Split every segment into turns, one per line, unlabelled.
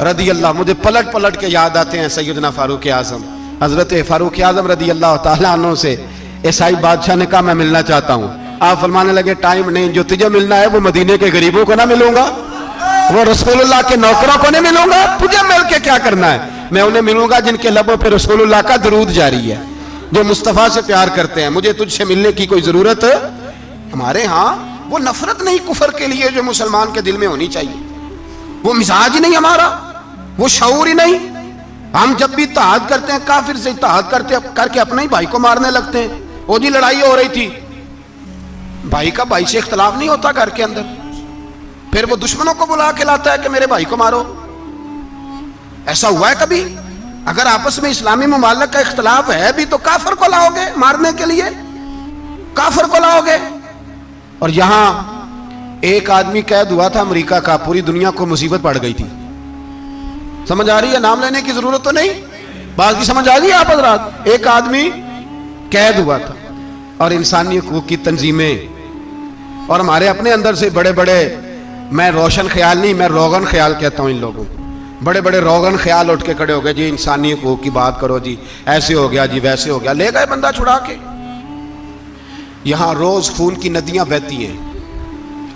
رضی اللہ، مجھے پلٹ پلٹ کے یاد آتے ہیں سیدنا فاروق اعظم، حضرت فاروق اعظم رضی اللہ تعالیٰ عنہ سے عیسائی بادشاہ نے کہا میں ملنا چاہتا ہوں. آپ فرمانے لگے ٹائم نہیں، جو تجھے ملنا ہے وہ مدینے کے غریبوں کو نہ ملوں گا، وہ رسول اللہ کے نوکروں کو نہیں ملوں گا، تجھے مل کے کیا کرنا ہے؟ میں انہیں ملوں گا جن کے لبوں پہ رسول اللہ کا درود جاری ہے، جو مصطفیٰ سے پیار کرتے ہیں. مجھے تجھ سے ملنے کی کوئی ضرورت ہے؟ ہمارے ہاں وہ نفرت نہیں کفر کے لیے جو مسلمان کے دل میں ہونی چاہیے، وہ مزاج ہی نہیں ہمارا، وہ شعور ہی نہیں. ہم جب بھی اتحاد کرتے ہیں کافر سے اتحاد کر کے اپنے ہی بھائی کو مارنے لگتے ہیں. وہ جی لڑائی ہو رہی تھی، بھائی کا بھائی سے اختلاف نہیں ہوتا گھر کے اندر، پھر وہ دشمنوں کو بلا کے لاتا ہے کہ میرے بھائی کو مارو. ایسا ہوا ہے کبھی؟ اگر آپس میں اسلامی ممالک کا اختلاف ہے بھی تو کافر کو لاؤ گے مارنے کے لیے، کافر کو لاؤ گے. اور یہاں ایک آدمی قید ہوا تھا امریکہ کا، پوری دنیا کو مصیبت پڑ گئی تھی. سمجھ آ رہی ہے؟ نام لینے کی ضرورت تو نہیں، بات کی سمجھ آ رہی ہے آپ حضرات؟ ایک آدمی قید ہوا تھا اور انسانی حقوق کی تنظیمیں اور ہمارے اپنے اندر سے بڑے بڑے، میں روشن خیال نہیں، میں روغن خیال کہتا ہوں ان لوگوں کو، بڑے بڑے روغن خیال اٹھ کے کھڑے ہو گئے، جی انسانی حقوق کی بات کرو، جی ایسے ہو گیا، جی ویسے ہو گیا. لے گئے بندہ چھڑا کے. یہاں روز خون کی ندیاں بہتی ہیں.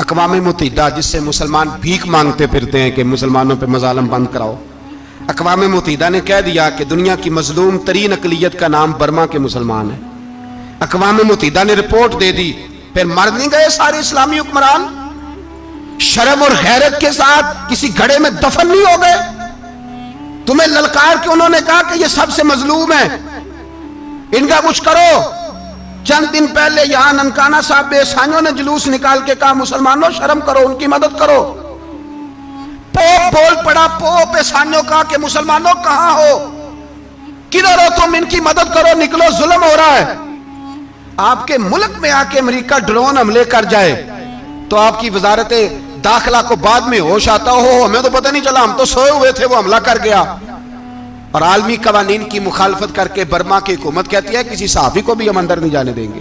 اقوام متحدہ جس سے مسلمان بھیک مانگتے پھرتے ہیں کہ مسلمانوں پہ مظالم بند کراؤ، اقوام متحدہ نے کہہ دیا کہ دنیا کی مظلوم ترین اقلیت کا نام برما کے مسلمان ہے. اقوام متحدہ نے رپورٹ دے دی. پھر مر نہیں گئے سارے اسلامی حکمران؟ شرم اور غیرت کے ساتھ کسی گھڑے میں دفن نہیں ہو گئے؟ تمہیں للکار کے انہوں نے کہا کہ یہ سب سے مظلوم ہے، ان کا کچھ کرو. چند دن پہلے یہاں ننکانہ صاحب بے عیسائیوں نے جلوس نکال کے کہا مسلمانوں شرم کرو، ان کی مدد کرو. پوپ بول پڑا، پوپ عیسائیوں کا کہ مسلمانوں کہاں ہو، کدھر ہو تم، ان کی مدد کرو، نکلو، ظلم ہو رہا ہے. آپ کے ملک میں آ کے امریکہ ڈرون حملے کر جائے تو آپ کی وزارت داخلہ کو بعد میں ہوش آتا ہو، ہمیں تو پتہ نہیں چلا، ہم تو سوئے ہوئے تھے، وہ حملہ کر گیا. اور عالمی قوانین کی مخالفت کر کے برما کی حکومت کہتی ہے کسی صحافی کو بھی ہم اندر نہیں جانے دیں گے،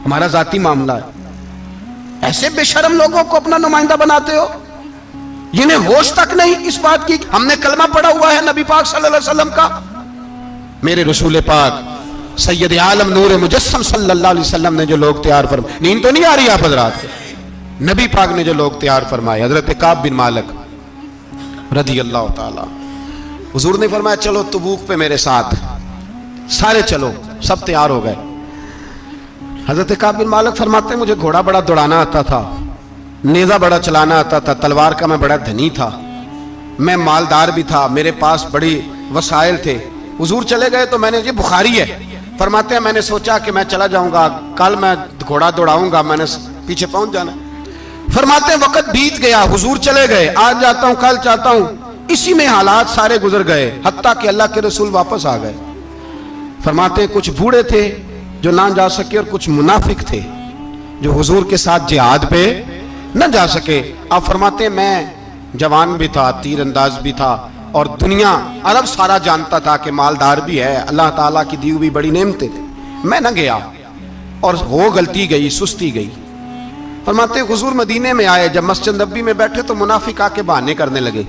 ہمارا ذاتی معاملہ ہے. ایسے بے شرم لوگوں کو اپنا نمائندہ بناتے ہو جنہیں ہوش تک نہیں اس بات کی. ہم نے کلمہ پڑھا ہوا ہے نبی پاک صلی اللہ علیہ وسلم کا. میرے رسول پاک سید عالم نور مجسم صلی اللہ علیہ وسلم نے جو لوگ تیار فرمائے، نیند تو نہیں آ رہی آپ حضرات؟ نبی پاک نے جو لوگ تیار فرمائے، حضرت کعب بن مالک رضی اللہ تعالی، حضور نے فرمایا چلو تبوک پہ میرے ساتھ، سارے چلو، سب تیار ہو گئے. حضرت کعب بن مالک فرماتے ہیں مجھے گھوڑا بڑا دوڑانا آتا تھا، نیزہ بڑا چلانا آتا تھا، تلوار کا میں بڑا دھنی تھا، میں مالدار بھی تھا، میرے پاس بڑی وسائل تھے. حضور چلے گئے تو میں نے، یہ بخاری ہے، فرماتے ہیں میں نے سوچا کہ میں چلا جاؤں گا، کل میں گھوڑا دوڑاؤں گا، میں نے پیچھے پہنچ جانا. فرماتے ہیں وقت بیت گیا، حضور چلے گئے، آج جاتا ہوں کل چاہتا ہوں، اسی میں حالات سارے گزر گئے، حتیٰ کہ اللہ کے رسول واپس آ گئے. فرماتے ہیں کچھ بوڑھے تھے جو نہ جا سکے اور کچھ منافق تھے جو حضور کے ساتھ جہاد پہ نہ جا سکے. آپ فرماتے ہیں میں جوان بھی تھا، تیر انداز بھی تھا، اور دنیا عرب سارا جانتا تھا کہ مالدار بھی ہے، اللہ تعالیٰ کی دی ہوئی بڑی نعمتیں تھے. میں نہ گیا اور ہو غلطی گئی، سستی گئی. فرماتے ہیں حضور مدینے میں آئے، جب مسجد نبوی میں بیٹھے تو منافق آ کے بہانے کرنے لگے.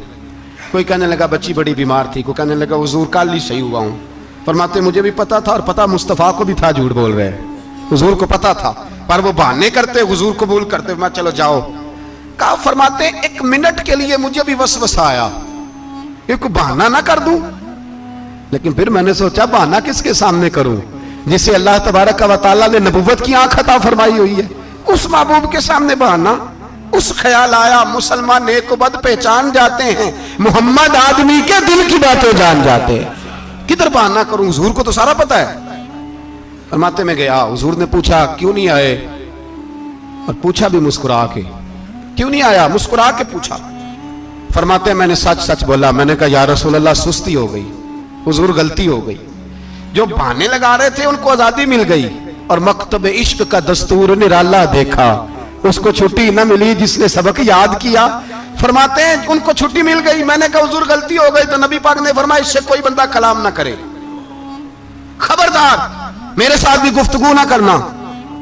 کوئی کہنے لگا بچی بڑی بیمار تھی، کوئی کہنے لگا حضور کل ہی صحیح ہوا ہوں. فرماتے مجھے بھی پتا تھا اور پتا مصطفیٰ کو بھی تھا جھوٹ بول رہے ہیں، حضور کو پتا تھا، پر وہ بہانے کرتے، حضور قبول کرتے. میں چلو جاؤ. کہا فرماتے ہیں ایک منٹ کے لیے مجھے بھی وسوسہ آیا کہ کوئی بہانہ نہ کر دوں، لیکن پھر میں نے سوچا بہانہ کس کے سامنے کروں جسے اللہ تبارک و تعالیٰ نے نبوت کی آنکھ عطا فرمائی ہوئی ہے، اس محبوب کے سامنے بہانہ. اس خیال آیا مسلمان نیک و بد پہچان جاتے ہیں، محمد آدمی کے دل کی باتیں جان جاتے ہیں، کدھر بہانہ کروں، حضور کو تو سارا پتا ہے. فرماتے میں گیا، حضور نے پوچھا کیوں نہیں آئے، اور پوچھا بھی مسکرا کے، کیوں نہیں آیا، مسکرا کے پوچھا. فرماتے ہیں میں نے سچ سچ بولا، میں نے کہا یا رسول اللہ سستی ہو گئی، حضور غلطی ہو گئی. جو بہانے لگا رہے تھے ان کو آزادی مل گئی، اور مکتب عشق کا دستور نرالا دیکھا، اس کو چھٹی نہ ملی جس نے سبق یاد کیا. فرماتے ہیں ان کو چھٹی مل گئی. میں نے کہا حضور غلطی ہو گئی، تو نبی پاک نے فرمایا اس سے کوئی بندہ کلام نہ کرے، خبردار میرے ساتھ بھی گفتگو نہ کرنا.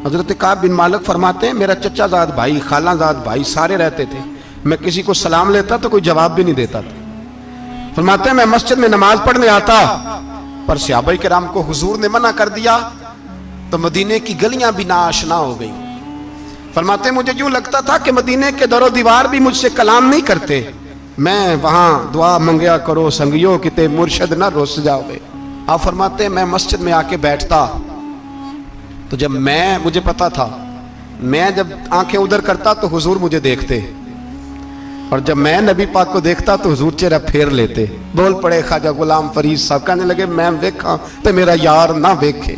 حضرت کعب بن مالک فرماتے ہیں میرا چچا زاد بھائی، خالہ زاد بھائی سارے رہتے تھے، میں کسی کو سلام لیتا تو کوئی جواب بھی نہیں دیتا تھا. فرماتے ہیں میں مسجد میں نماز پڑھنے آتا، پر صحابہ کرام کو حضور نے منع کر دیا تو مدینے کی گلیاں بھی ناآشنا ہو گئی۔ فرماتے ہیں مجھے یوں لگتا تھا کہ مدینے کے در و دیوار بھی مجھ سے کلام نہیں کرتے، میں وہاں دعا منگیا کرو سنگیو کتے مرشد نہ روس جاؤ گے۔ آپ فرماتے ہیں میں مسجد میں آ کے بیٹھتا تو جب مجھے پتا تھا میں جب آنکھیں ادھر کرتا تو حضور مجھے دیکھتے، اور جب میں نبی پاک کو دیکھتا تو حضور چہرہ پھیر لیتے۔ بول پڑے خواجہ غلام فرید صاحب، کہنے لگے میں ویکھاں تے میرا یار نہ ویکھے،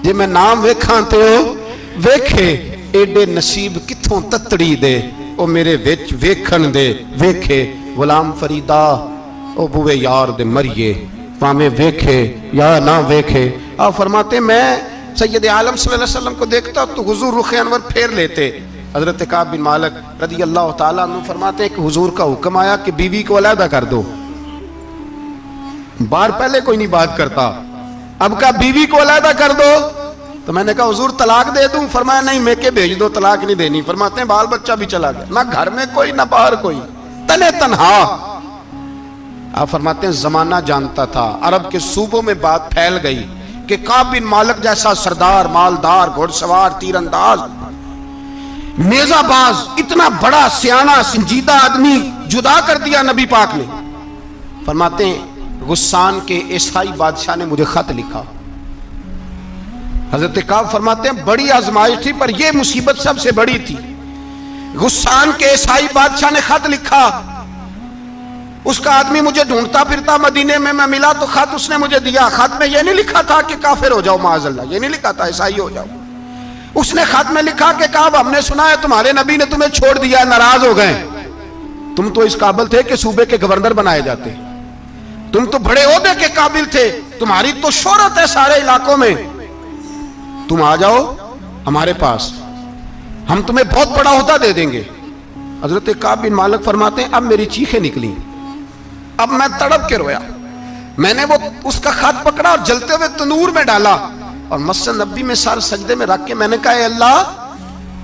جے میں نام ویکھاں تے ویکھے، ایڈے نصیب کتھوں تتڑی دے او میرے وچ ویکھن دے ویکھے، غلام فریدا او بوے یار دے مریے پامیں ویکھے یا نہ ویکھے۔ آپ فرماتے ہیں میں سید عالم صلی اللہ علیہ وسلم کو دیکھتا تو حضور رخ انور پھیر لیتے۔ حضرت کعب بن مالک رضی اللہ تعالیٰ عنہ فرماتے ہیں کہ حضور کا حکم آیا کہ بیوی کو علیحدہ کر دو۔ بار پہلے کوئی نہیں بات کرتا، اب کہا بیوی کو علیحدہ کر دو، تو میں نے کہا حضور طلاق دے دوں؟ فرمایا نہیں میکے بھیج دو، طلاق نہیں دینی۔ فرماتے ہیں بال بچہ بھی چلا گیا، نہ گھر میں کوئی نہ باہر کوئی، تنے تنہا۔ آپ فرماتے ہیں زمانہ جانتا تھا، عرب کے صوبوں میں بات پھیل گئی کہ کعب بن مالک جیسا سردار، مالدار، گھوڑ سوار، تیر انداز، نیزہ باز، اتنا بڑا سیانہ سنجیدہ آدمی جدا کر دیا نبی پاک نے۔ فرماتے ہیں غسان کے عیسائی بادشاہ نے مجھے خط لکھا۔ حضرت کعب فرماتے ہیں بڑی آزمائش تھی پر یہ مصیبت سب سے بڑی تھی۔ غسان کے عیسائی بادشاہ نے خط لکھا، اس کا آدمی مجھے ڈھونڈتا پھرتا مدینے میں، میں ملا تو خط اس نے مجھے دیا۔ خط میں یہ نہیں لکھا تھا کہ کافر ہو جاؤ معاذ اللہ، یہ نہیں لکھا تھا عیسائی ہو جاؤ۔ اس نے خط میں لکھا کہ کعب ہم نے سنا ہے تمہارے نبی نے تمہیں چھوڑ دیا، ناراض ہو گئے، تم تو اس قابل تھے کہ صوبے کے گورنر بنائے جاتے، تم تو بڑے عہدے کے قابل تھے، تمہاری تو شہرت ہے سارے علاقوں میں، تم آ جاؤ ہمارے پاس، ہم تمہیں بہت بڑا عہدہ دے دیں گے۔ حضرت کعب بن مالک فرماتے ہیں اب میری چیخیں نکلی، اب میں تڑپ کے رویا۔ میں نے وہ اس کا خط پکڑا اور جلتے ہوئے تنور میں ڈالا اور مسجد نبی میں سر سجدے میں رکھ کے میں نے کہا اے اللہ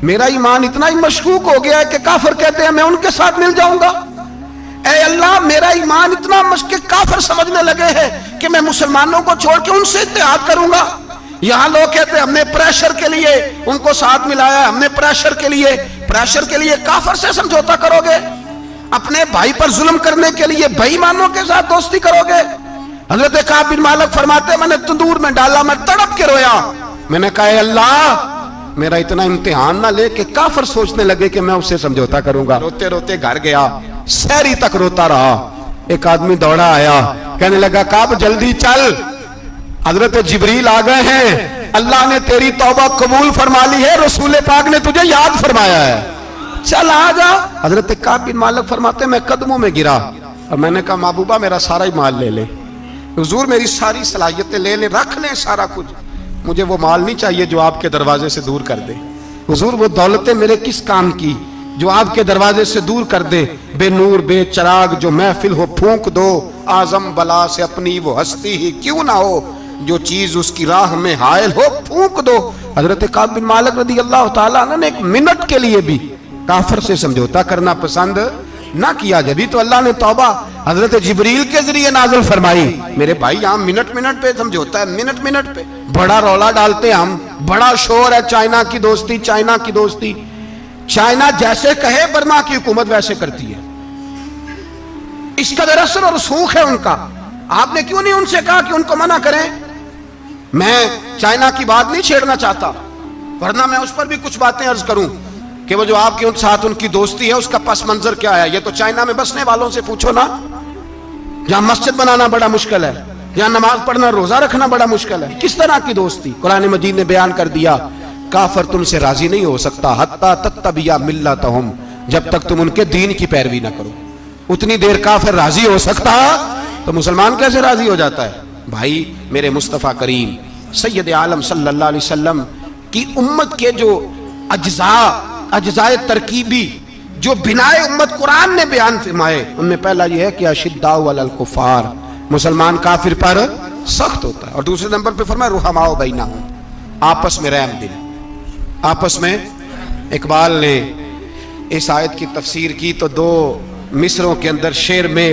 میرا ایمان اتنا ہی مشکوک ہو گیا ہے کہ کافر کہتے ہیں میں ان کے ساتھ مل جاؤں گا۔ اے اللہ میرا ایمان اتنا مشکوک، کافر سمجھنے لگے ہیں کہ میں مسلمانوں کو چھوڑ کے ان سے اتحاد کروں گا۔ یہاں لوگ کہتے ہیں ہم نے پریشر کے لیے ان کو ساتھ ملایا ہے، ہم نے پریشر کے لیے کافر سے سمجھوتا کرو گے، اپنے بھائی پر ظلم کرنے کے لیے بے ایمانوں کے ساتھ دوستی کرو گے۔ حضرت کعب بن مالک فرماتے ہیں میں نے تندور میں ڈالا، میں تڑپ کے رویا، میں نے کہا اے اللہ میرا اتنا امتحان نہ لے کہ کافر سوچنے لگے کہ میں اس سے سمجھوتا کروں گا۔ روتے روتے گھر گیا، سحری تک روتا رہا۔ ایک آدمی دوڑا آیا، کہنے لگا کعب جلدی چل، حضرت جبریل آ گئے ہیں، اللہ نے تیری توبہ قبول فرما لی ہے، رسول پاک نے تجھے یاد فرمایا ہے، چل آ جا۔ حضرت کعب بن مالک فرماتے ہیں میں قدموں میں گرا اور میں نے کہا محبوبہ میرا سارا ہی مال لے لے، حضور میری ساری صلاحیتیں لے لیں، رکھ لیں سارا کچھ، مجھے وہ مال نہیں چاہیے جو آپ کے دروازے سے دور کر دے، حضور وہ دولتیں میرے کس کام کی جو آپ کے دروازے سے دور کر دے، بے نور بے چراغ جو محفل ہو پھونک دو، اعظم بلا سے اپنی وہ ہستی ہی کیوں نہ ہو، جو چیز اس کی راہ میں حائل ہو پھونک دو۔ حضرت کعب بن مالک رضی اللہ تعالیٰ عنہ نے ایک منٹ کے لیے بھی کافر سے سمجھوتا کرنا پسند نہ کیا، جبھی تو اللہ نے توبہ حضرت جبریل کے ذریعے نازل فرمائی۔ میرے بھائی یہاں منٹ منٹ پہ سمجھوتا ہے، منٹ منٹ پہ بڑا رولا ڈالتے ہیں ہم، بڑا شور ہے چائنا کی دوستی، چائنا کی دوستی، چائنا جیسے کہے برما کی حکومت ویسے کرتی ہے، اس کا اثر اور رسوخ ہے ان کا۔ آپ نے کیوں نہیں ان سے کہا کہ ان کو منع کریں؟ میں چائنا کی بات نہیں چھیڑنا چاہتا، ورنہ میں اس پر بھی کچھ باتیں عرض کروں کہ وہ جو آپ کے ساتھ ان کی دوستی ہے اس کا پس منظر کیا ہے۔ یہ تو چائنا میں بسنے والوں سے پوچھو نا، جہاں مسجد بنانا بڑا مشکل ہے، جہاں نماز پڑھنا روزہ رکھنا بڑا مشکل ہے، کس طرح کی دوستی؟ قرآن مجید نے بیان کر دیا کافر تم سے راضی نہیں ہو سکتا حتی تتبع ملتہم، جب تک تم ان کے دین کی پیروی نہ کرو، اتنی دیر کافر راضی ہو سکتا تو مسلمان کیسے راضی ہو جاتا ہے؟ بھائی میرے مصطفیٰ کریم سید عالم صلی اللہ علیہ وسلم کی امت کے جو اجزاء ترکیبی جو بنائے امت قرآن نے بیان فرمائے، ان میں پہلا یہ ہے کہ اشداء علی الکفار، مسلمان کافر پر سخت ہوتا ہے، اور دوسرے نمبر پہ فرمایا رحماء بینہم، آپس میں رحم دل، آپس میں۔ اقبال نے اس آیت کی تفسیر کی تو دو مصروں کے اندر شعر میں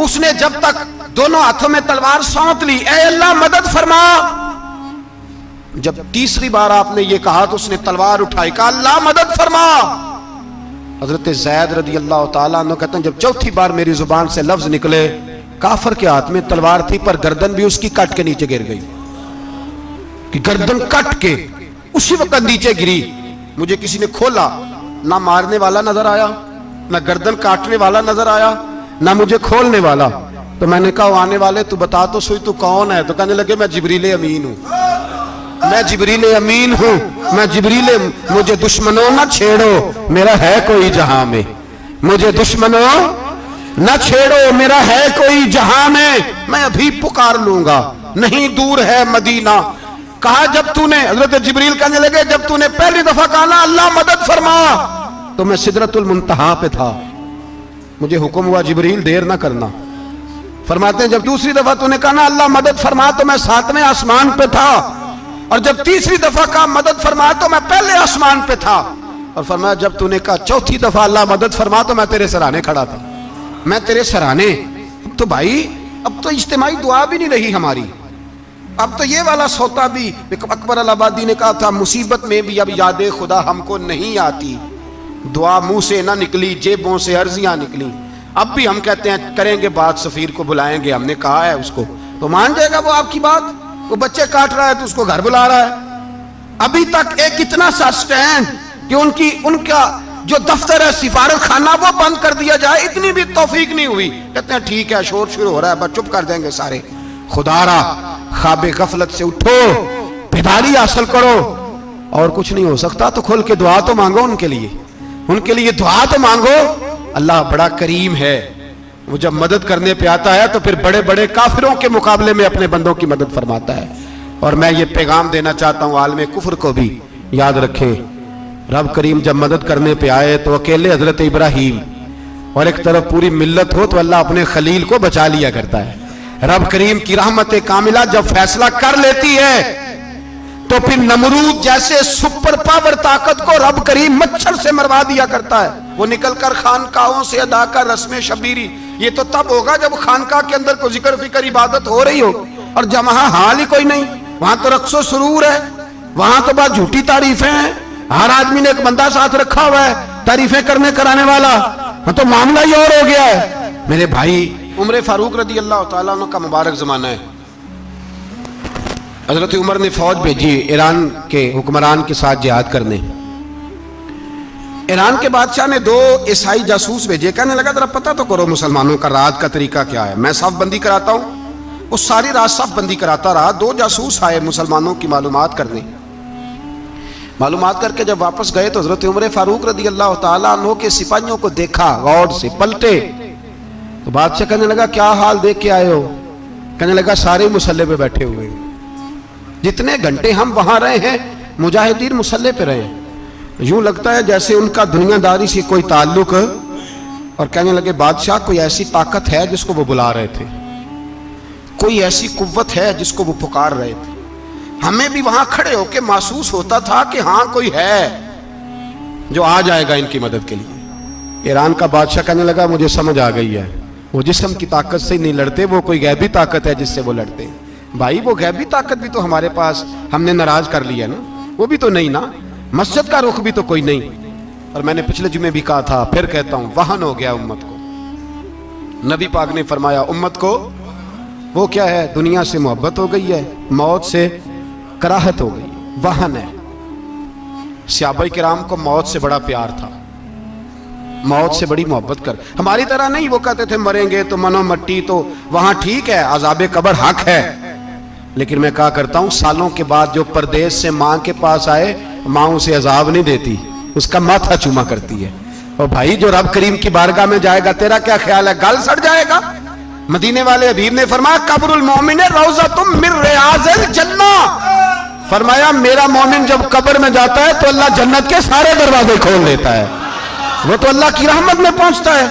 اس نے جب تک دونوں ہاتھوں میں تلوار سونپ لی، اے اللہ مدد فرما، جب تیسری بار آپ نے یہ کہا تو اس نے تلوار اٹھائی، کہا اللہ مدد فرما۔ حضرت زید رضی اللہ تعالیٰ عنہ کہتے ہیں جب چوتھی بار میری زبان سے لفظ نکلے، کافر کے ہاتھ میں تلوار تھی پر گردن بھی اس کی کٹ کے نیچے گر گئی، کہ گردن کٹ کے اسی وقت نیچے گری۔ مجھے کسی نے کھولا، نہ مارنے والا نظر آیا، نہ گردن کاٹنے والا نظر آیا، نہ مجھے کھولنے والا۔ تو میں نے کہا آنے والے تو بتا تو سوئی تو کون ہے؟ تو کہنے لگے میں جبریل امین ہوں، میں جبریل امین ہوں، میں جبریل، مجھے دشمنوں نہ چھیڑو، میرا ہے کوئی جہاں میں، مجھے دشمنوں نہ چھیڑو، میرا ہے کوئی جہاں میں ابھی پکار لوں گا، نہیں دور ہے مدینہ۔ کہا جب تو نے، حضرت جبریل کہنے لگے جب تو نے پہلی دفعہ کہا نا اللہ مدد فرما، تو میں سدرۃ المنتہا پہ تھا، مجھے حکم ہوا جبریل دیر نہ کرنا۔ فرماتے ہیں جب دوسری دفعہ تو نے کہا نا اللہ مدد فرما تو میں 7ویں آسمان پہ تھا، اور جب تیسری دفعہ کہا مدد فرما تو میں پہلے آسمان پہ تھا، اور فرمایا جب تو نے کہا چوتھی دفعہ اللہ مدد فرما تو میں تیرے سرانے کھڑا تھا، میں تیرے سرانے۔ اب تو بھائی اب تو اجتماعی دعا بھی نہیں رہی ہماری، اب تو یہ والا سوتا بھی، اکبر الآبادی نے کہا تھا مصیبت میں بھی اب یاد خدا ہم کو نہیں آتی، دعا منہ سے نہ نکلی جیبوں سے عرضیاں نکلی۔ اب بھی ہم کہتے ہیں کریں گے بات، سفیر کو بلائیں گے، ہم نے کہا ہے اس کو، تو مان جائے گا وہ آپ کی بات؟ وہ بچے کاٹ رہا ہے تو اس کو گھر بلا رہا ہے۔ ابھی تک ایک اتنا سا سٹینڈ کہ ان کا جو دفتر ہے سفارت خانہ وہ بند کر دیا جائے، اتنی بھی توفیق نہیں ہوئی۔ کہتے ہیں ٹھیک ہے شور شروع ہو رہا ہے بس چپ کر دیں گے سارے۔ خدا را خواب غفلت سے اٹھو، بیداری حاصل کرو، اور کچھ نہیں ہو سکتا تو کھل کے دعا تو مانگو ان کے لیے دعا تو مانگو۔ اللہ بڑا کریم ہے، وہ جب مدد کرنے پہ آتا ہے تو پھر بڑے بڑے کافروں کے مقابلے میں اپنے بندوں کی مدد فرماتا ہے۔ اور میں یہ پیغام دینا چاہتا ہوں عالم کفر کو بھی، یاد رکھیں رب کریم جب مدد کرنے پہ آئے تو اکیلے حضرت ابراہیم اور ایک طرف پوری ملت ہو تو اللہ اپنے خلیل کو بچا لیا کرتا ہے۔ رب کریم کی رحمت کاملہ جب فیصلہ کر لیتی ہے تو پھر نمرود جیسے سپر پاور طاقت کو رب کریم مچھر سے مروا دیا کرتا ہے، وہ نکل کر خانقاہوں سے ادا کر رسم شبیری۔ یہ تو تب ہوگا جب خانقاہ کے اندر کوئی ذکر فکر عبادت ہو رہی ہو، اور جب وہاں حال ہی کوئی نہیں، وہاں تو رقص و سرور ہے، وہاں تو بات جھوٹی تعریفیں ہیں، ہر آدمی نے ایک بندہ ساتھ رکھا ہوا ہے تعریفیں کرنے کرانے والا، ہاں تو معاملہ ہی اور ہو گیا ہے۔ میرے بھائی عمر فاروق رضی اللہ تعالیٰ عنہ کا مبارک زمانہ ہے، حضرت عمر نے فوج بھیجی ایران کے حکمران کے ساتھ جہاد کرنے۔ ایران کے بادشاہ نے 2 عیسائی جاسوس بھیجے، کہنے لگا ذرا پتہ تو کرو مسلمانوں کا رات کا طریقہ کیا ہے، میں صف بندی کراتا ہوں۔ وہ ساری رات صف بندی کراتا رہا، 2 جاسوس آئے مسلمانوں کی معلومات کرنے، معلومات کر کے جب واپس گئے تو حضرت عمر فاروق رضی اللہ تعالیٰ عنہ کے سپاہیوں کو دیکھا، غور سے پلٹے تو بادشاہ کہنے لگا کیا حال دیکھ کے آئے ہو؟ کہنے لگا سارے مسلح پہ بیٹھے ہوئے ہیں، جتنے گھنٹے ہم وہاں رہے ہیں مجاہدین مسلح پہ رہے ہیں، یوں لگتا ہے جیسے ان کا دنیا داری سے کوئی تعلق۔ اور کہنے لگے بادشاہ کوئی ایسی طاقت ہے جس کو وہ بلا رہے تھے، کوئی ایسی قوت ہے جس کو وہ پکار رہے تھے، ہمیں بھی وہاں کھڑے ہو کے محسوس ہوتا تھا کہ ہاں کوئی ہے جو آ جائے گا ان کی مدد کے لیے۔ ایران کا بادشاہ کہنے لگا مجھے سمجھ آ گئی ہے، وہ جسم کی طاقت سے نہیں لڑتے، وہ کوئی غیبی طاقت ہے جس سے وہ لڑتے ہیں۔ بھائی وہ غیبی طاقت بھی تو ہمارے پاس ہم نے ناراض کر لیا نا، وہ بھی تو نہیں نا، مسجد کا رخ بھی تو کوئی نہیں۔ اور میں نے پچھلے جمعے بھی کہا تھا پھر کہتا ہوں، وہن ہو گیا امت کو۔ نبی پاک نے فرمایا امت کو وہ کیا ہے، دنیا سے محبت ہو گئی ہے، موت سے کراہت ہو گئی، وہن ہے۔ صحابہ کرام کو موت سے بڑا پیار تھا، موت سے بڑی محبت کر، ہماری طرح نہیں وہ کہتے تھے مریں گے تو منو مٹی، تو وہاں ٹھیک ہے عذاب قبر حق ہے، لیکن میں کہا کرتا ہوں سالوں کے بعد جو پردیس سے ماں کے پاس آئے، ماں اسے عذاب نہیں دیتی، اس کا ماتھا چوما کرتی ہے۔ اور بھائی جو رب کریم کی بارگاہ میں جائے گا تیرا کیا خیال ہے، گل سڑ جائے گا؟ مدینے والے حبیب نے فرمایا قبر المومن روضۃ من ریاض الجنہ، فرمایا میرا مومن جب قبر میں جاتا ہے تو اللہ جنت کے سارے دروازے کھول دیتا ہے، وہ تو اللہ کی رحمت میں پہنچتا ہے۔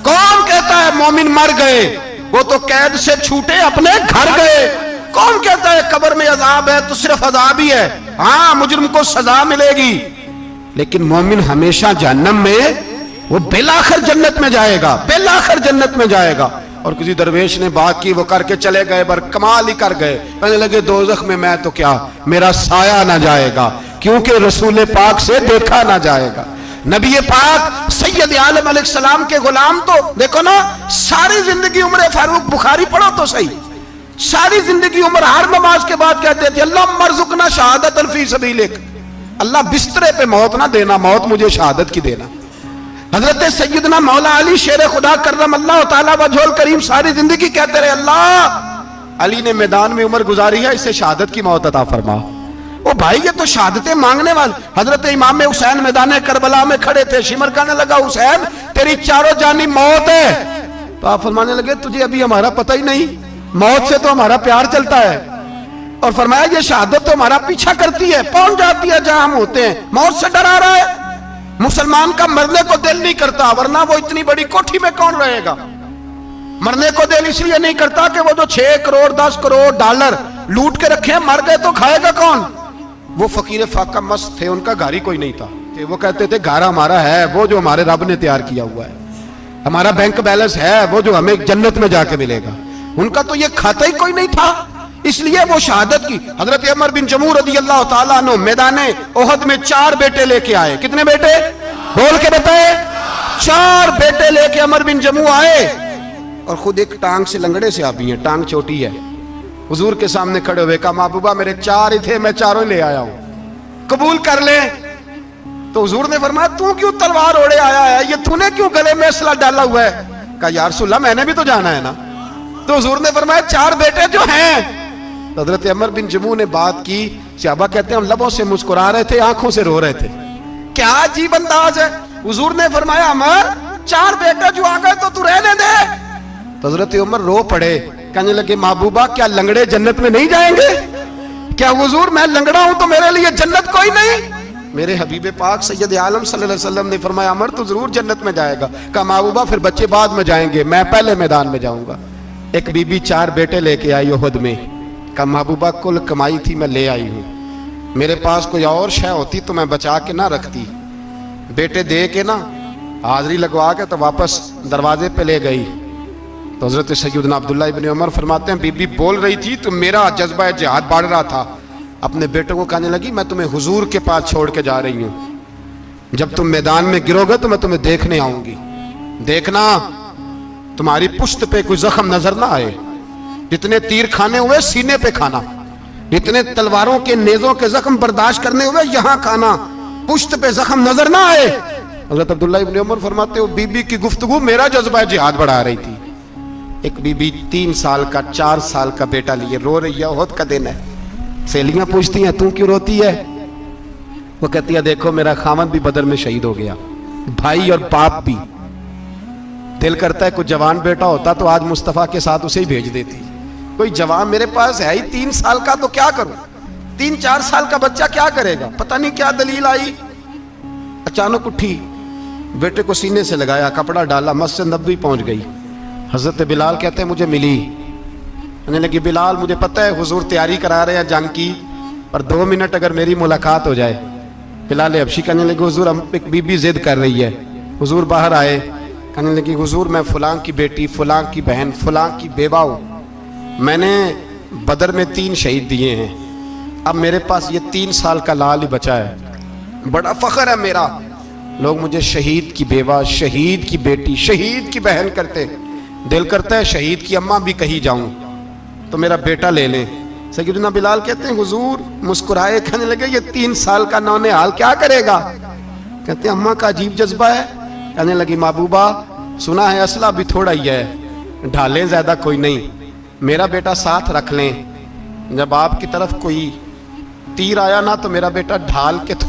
کون کہتا ہے مومن مر گئے، وہ تو قید سے چھوٹے اپنے گھر گئے۔ کون کہتا ہے قبر میں عذاب ہے تو صرف عذاب ہی ہے، ہاں مجرم کو سزا ملے گی، لیکن مومن ہمیشہ جہنم میں، وہ بالآخر جنت میں جائے گا، بالآخر جنت میں جائے گا۔ اور کسی درویش نے بات کی، وہ کر کے چلے گئے، بر کمال ہی کر گئے، کہنے لگے دوزخ میں تو کیا میرا سایہ نہ جائے گا، کیونکہ رسول پاک سے دیکھا نہ جائے گا۔ نبی پاک سید عالم علیہ السلام کے غلام تو دیکھو نا، ساری زندگی عمر فاروق بخاری پڑھو تو صحیح، ساری زندگی عمر ہر نماز کے بعد کہتے تھے اللہم ارزقنا شہادت فی سبیلک، اللہ بسترے پہ موت نہ دینا، موت مجھے شہادت کی دینا۔ حضرت سیدنا مولا علی شیر خدا کرم اللہ تعالیٰ وجہ الکریم ساری زندگی کہتے رہے اللہ علی نے میدان میں عمر گزاری ہے، اسے شہادت کی موت عطا فرما۔ وہ بھائی یہ تو شہادتیں مانگنے والے۔ حضرت امام حسین میدان کربلا میں کھڑے تھے، شمر کہنے لگا حسین تیری چاروں جانب موت ہے، تو آپ فرمانے لگے تجھے ابھی ہمارا پتہ ہی نہیں، موت سے تو ہمارا پیار چلتا ہے، اور فرمایا یہ شہادت تو ہمارا پیچھا کرتی ہے، پہنچ جاتی ہے جہاں ہم ہوتے ہیں، موت سے ڈرا رہا ہے۔ مسلمان کا مرنے کو دل نہیں کرتا، ورنہ وہ اتنی بڑی کوٹھی میں کون رہے گا؟ مرنے کو دل اس لیے نہیں کرتا کہ وہ جو 6 کروڑ 10 کروڑ ڈالر لوٹ کے رکھے ہیں، مر گئے تو کھائے گا کون؟ وہ فقیر فاقہ مست تھے، ان کا گھر ہی کوئی نہیں تھا، وہ کہتے تھے گھر ہمارا ہے وہ جو ہمارے رب نے تیار کیا ہوا ہے، ہمارا بینک بیلنس ہے وہ جو ہمیں جنت میں جا کے ملے گا۔ ان کا تو یہ کھاتا ہی کوئی نہیں تھا، اس لیے وہ شہادت کی۔ حضرت عمر بن جموع رضی اللہ تعالیٰ عنہ میدان احد میں 4 بیٹے لے کے آئے۔ کتنے بیٹے؟ بول کے بتائے۔ 4 بیٹے لے کے عمر بن جموع آئے، اور خود ایک ٹانگ سے لنگڑے سے آبی ہیں، ٹانگ چھوٹی ہے، حضور کے سامنے کھڑے ہوئے کہا محبوبہ میرے 4 ہی تھے، میں 4 لے آیا ہوں، قبول کر لیں۔ تو حضور نے فرمایا تو کیوں تلوار اوڑے آیا ہے، یہ تو نے کیوں گلے میں اسلحہ ڈالا ہوا ہے؟ کہا یا رسول اللہ میں نے بھی تو جانا ہے نا۔ تو حضور نے فرمایا 4 بیٹے جو ہیں۔ حضرت عمر بن جموع نے بات کی، صحابہ کہتے ہیں ہم لبوں سے مسکرا رہے تھے، آنکھوں سے رو رہے تھے، کیا عجیب انداز ہے۔ حضور نے فرمایا عمر 4 بیٹے جو آ گئے تو رہنے دے۔ تو حضرت عمر رو پڑے، کہنے لگے محبوبہ کیا لنگڑے جنت میں نہیں جائیں گے؟ کیا حضور میں لنگڑا ہوں تو میرے لیے جنت کوئی نہیں؟ میرے حبیب پاک سید عالم صلی اللہ علیہ وسلم نے فرمایا عمر تو ضرور جنت میں جائے گا۔ کہا محبوبہ پھر بچے بعد میں جائیں گے، میں پہلے میدان میں جاؤں گا۔ ایک بی بی 4 بیٹے لے کے آئی احد میں، کہا محبوبہ کل کمائی تھی میں لے آئی ہوں، میرے پاس کوئی اور شے ہوتی تو میں بچا کے نہ رکھتی، بیٹے دے کے نا حاضری لگوا کے تو واپس دروازے پہ لے گئی۔ تو حضرت سیدنا عبداللہ ابن عمر فرماتے ہیں بی بی بول رہی تھی تو میرا جذبہ جہاد بڑھ رہا تھا، اپنے بیٹوں کو کہنے لگی میں تمہیں حضور کے پاس چھوڑ کے جا رہی ہوں، جب تم میدان میں گرو گے تو میں تمہیں دیکھنے آؤں گی، دیکھنا تمہاری پشت پہ کوئی زخم نظر نہ آئے، جتنے تیر کھانے ہوئے سینے پہ کھانا، جتنے تلواروں کے نیزوں کے زخم برداشت کرنے ہوئے یہاں کھانا، پشت پہ زخم نظر نہ آئے۔ حضرت عبداللہ ابن عمر فرماتے ہو بی بی کی گفتگو میرا جذبہ جہاد بڑھا رہی تھی۔ ایک بی بی 3 سال کا 4 سال کا بیٹا لیے رو رہی ہے، احد کا دن ہے، سہیلیاں پوچھتی ہیں تو کیوں روتی ہے؟ وہ کہتی ہے دیکھو میرا خامد بھی بدر میں شہید ہو گیا، بھائی اور باپ بھی، دل کرتا ہے کوئی جوان بیٹا ہوتا تو آج مصطفیٰ کے ساتھ اسے ہی بھیج دیتی، کوئی جوان میرے پاس ہے ہی 3 سال کا تو کیا کروں، 3-4 سال کا بچہ کیا کرے گا؟ پتہ نہیں کیا دلیل آئی، اچانک اٹھی، بیٹے کو سینے سے لگایا، کپڑا ڈالا، مسجد نبوی پہنچ گئی۔ حضرت بلال کہتے ہیں مجھے ملی، کہنے لگی بلال مجھے پتہ ہے حضور تیاری کرا رہے ہیں جنگ کی، پر 2 منٹ اگر میری ملاقات ہو جائے۔ بلال حبشی کہنے لگے حضور ہم ایک بی بی ضد کر رہی ہے۔ حضور باہر آئے، کہنے لگی حضور میں فلاں کی بیٹی، فلاں کی بہن، فلاں کی بیوہ ہوں، میں نے بدر میں 3 شہید دیے ہیں، اب میرے پاس یہ 3 سال کا لال ہی بچا ہے، بڑا فخر ہے میرا، لوگ مجھے شہید کی بیوہ، شہید کی بیٹی، شہید کی بہن کرتے، دل کرتا ہے شہید کی اماں بھی کہیں جاؤں تو میرا بیٹا لے لیں۔ سیدنا بلال کہتے ہیں حضور مسکرائے، کہنے لگے یہ 3 سال کا نونہال کیا کرے گا؟ کہتے ہیں اماں کا عجیب جذبہ ہے۔ کہنے لگی محبوبہ سنا ہے اسلحہ بھی تھوڑا ہی ہے، ڈھالیں زیادہ کوئی نہیں، میرا بیٹا ساتھ رکھ لیں، جب آپ کی طرف کوئی تیر آیا نا تو میرا بیٹا ڈھال کے تو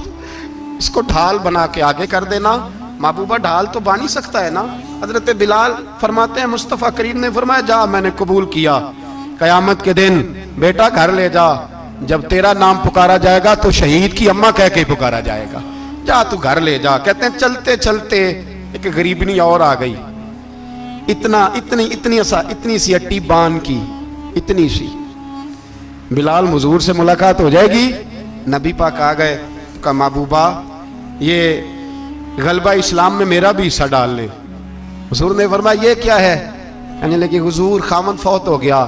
اس کو ڈھال بنا کے آگے کر دینا۔ محبوبہ ڈھال تو بان ہی سکتا ہے نا۔ حضرت بلال فرماتے ہیں مصطفیٰ کریم نے فرمایا جا میں نے قبول کیا، قیامت کے دن بیٹا گھر لے جا، جب تیرا نام پکارا جائے گا تو شہید کی اماں کہہ کے پکارا جائے گا، جا تو گھر لے جا۔ کہتے ہیں چلتے چلتے ایک غریبنی اور آ گئی، اتنی سی اٹی بان کی، اتنی سی، بلال حضور سے ملاقات ہو جائے گی۔ نبی پاک آ گئے، کہا محبوبہ یہ غلبہ اسلام میں میرا بھی حصہ ڈال لیں۔ حضور نے فرمایا یہ کیا ہے؟ کہنے لگے حضور خامد فوت ہو گیا،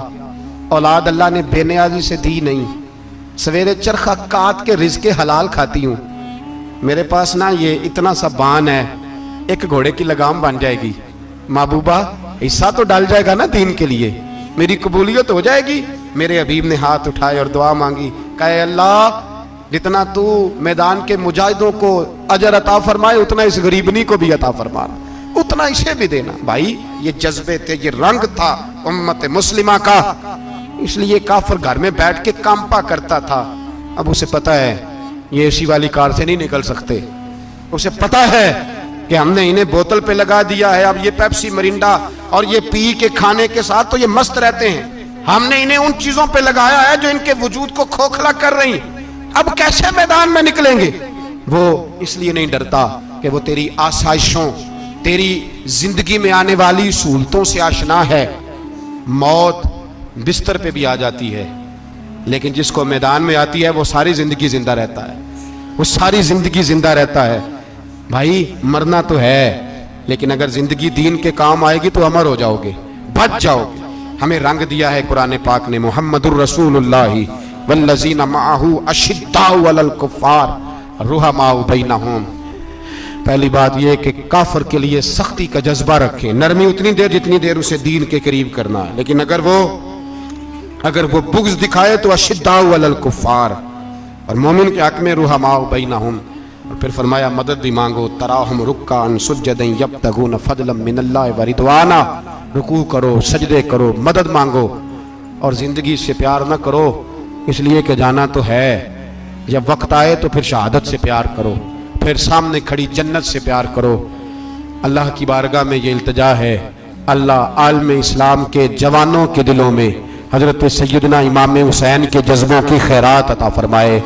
اولاد اللہ نے بے نیازی سے دی نہیں، سویرے چرخہ کاٹ کے رزق حلال کھاتی ہوں، میرے پاس نا یہ اتنا سا بان ہے، ایک گھوڑے کی لگام بن جائے گی، محبوبہ حصہ تو ڈال جائے گا نا دین کے لیے، میری قبولیت ہو جائے گی۔ میرے حبیب نے ہاتھ اٹھائے اور دعا مانگی، کہے اللہ جتنا تو میدان کے مجاہدوں کو اجر عطا فرمائے اتنا اس غریبنی کو بھی عطا فرمانا، اتنا اسے بھی دینا۔ بھائی یہ جذبے تھے، یہ رنگ تھا امت مسلمہ کا، اس لیے کافر گھر میں بیٹھ کے کانپا کرتا تھا۔ اب اسے پتا ہے یہ اسی والی کار سے نہیں نکل سکتے، اسے پتا ہے کہ ہم نے انہیں بوتل پہ لگا دیا ہے، اب یہ پیپسی مرینڈا اور یہ پی کے کھانے کے ساتھ تو یہ مست رہتے ہیں، ہم نے انہیں ان چیزوں پہ لگایا ہے جو ان کے وجود کو کھوکھلا کر رہی ہیں، اب کیسے میدان میں نکلیں گے؟ وہ اس لیے نہیں ڈرتا کہ وہ تیری آسائشوں، تیری زندگی میں آنے والی سہولتوں سے آشنا ہے۔ موت بستر پہ بھی آ جاتی ہے، لیکن جس کو میدان میں آتی ہے وہ ساری زندگی زندہ رہتا ہے، وہ ساری زندگی زندہ رہتا ہے۔ بھائی مرنا تو ہے، لیکن اگر زندگی دین کے کام آئے گی تو امر ہو جاؤ گے، بچ جاؤ گے۔ ہمیں رنگ دیا ہے قرآن پاک نے، محمد الرسول اللہ والذین معہ اشداء علی الکفار رحماء بینہم۔ پہلی بات یہ کہ کافر کے لیے سختی کا جذبہ رکھیں، نرمی اتنی دیر جتنی دیر اسے دین کے قریب کرنا، لیکن اگر وہ بغض دکھائے تو اشداء علی الکفار، اور مومن کے حق میں رحماء بینہم۔ اور پھر فرمایا مدد بھی مانگو، تراہم رکعا سجدا یبتغون فضلا من اللہ ورضوانا، رکوع کرو، سجدے کرو، مدد مانگو، اور زندگی سے پیار نہ کرو اس لیے کہ جانا تو ہے، جب وقت آئے تو پھر شہادت سے پیار کرو، پھر سامنے کھڑی جنت سے پیار کرو۔ اللہ کی بارگاہ میں یہ التجا ہے، اللہ عالم اسلام کے جوانوں کے دلوں میں حضرت سیدنا امام حسین کے جذبوں کی خیرات عطا فرمائے۔